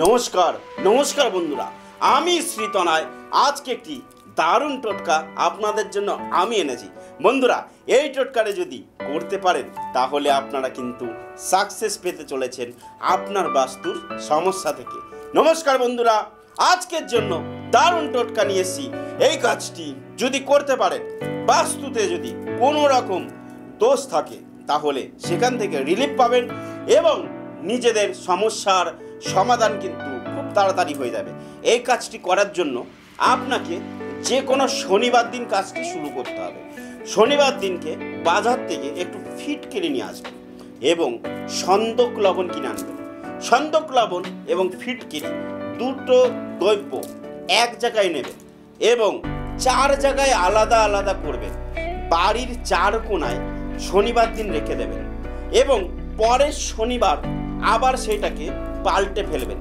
নমস্কার নমস্কার বন্ধুরা, আমি শ্রীতনয়। আজকে একটি দারুণ টোটকা আপনাদের জন্য আমি এনেছি। বন্ধুরা, এই টোটকারে যদি করতে পারেন তাহলে আপনারা কিন্তু সাকসেস পেতে চলেছেন আপনার বাস্তুর সমস্যা থেকে। নমস্কার বন্ধুরা, আজকের জন্য দারুণ টোটকা নিয়ে এসেছি। এই কাজটি যদি করতে পারেন, বাস্তুতে যদি কোনো রকম দোষ থাকে তাহলে সেখান থেকে রিলিফ পাবেন এবং নিজেদের সমস্যার সমাধান কিন্তু খুব তাড়াতাড়ি হয়ে যাবে। এই কাজটি করার জন্য আপনাকে যে কোনো শনিবার দিন কাজটি শুরু করতে হবে। শনিবার দিনকে বাজার থেকে একটু ফিটকিরি নিয়ে আসবেন এবং সন্দক লবণ কিনে আনবেন। সন্দক লবণ এবং ফিটকিরি দুটো দ্রব্য এক জায়গায় নেবেন এবং 4 জায়গায় আলাদা আলাদা করবেন। বাড়ির 4 কোণায় শনিবার দিন রেখে দেবেন এবং পরের শনিবার আবার সেটাকে পাল্টে ফেলবেন।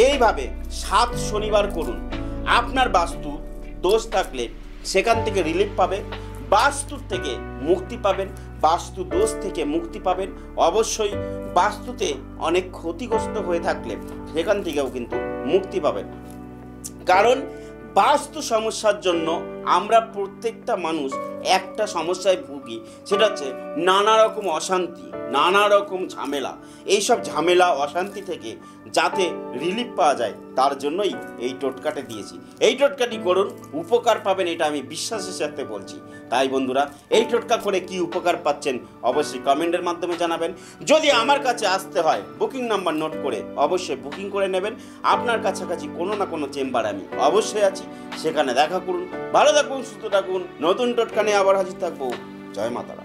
এইভাবে 7 শনিবার করুন। আপনার বাস্তু দোষ থাকলে সেখান থেকে রিলিফ পাবে, বাস্তুর থেকে মুক্তি পাবেন, বাস্তু দোষ থেকে মুক্তি পাবেন। অবশ্যই বাস্তুতে অনেক ক্ষতিগ্রস্ত হয়ে থাকলে সেখান থেকেও কিন্তু মুক্তি পাবেন। কারণ বাস্তু সমস্যার জন্য আমরা প্রত্যেকটা মানুষ একটা সমস্যায় ভুগি, সেটা হচ্ছে নানা রকম অশান্তি, নানা রকম ঝামেলা। এইসব ঝামেলা অশান্তি থেকে যাতে রিলিফ পাওয়া যায় তার জন্যই এই টোটকাটা দিয়েছি। এই টোটকাটি করুন, উপকার পাবেন, এটা আমি বিশ্বাসের সাথে বলছি। তাই বন্ধুরা, এই টোটকা করে কি উপকার পাচ্ছেন অবশ্যই কমেন্টের মাধ্যমে জানাবেন। যদি আমার কাছে আসতে হয় বুকিং নাম্বার নোট করে অবশ্যই বুকিং করে নেবেন। আপনার কাছাকাছি কোনো না কোনো চেম্বার আমি অবশ্যই আছি, সেখানে দেখা করুন। ভালো থাকুন, সুস্থ থাকুন। নতুন টোটকা নিয়ে আবার হাজির থাকবো। জয় মাতারা।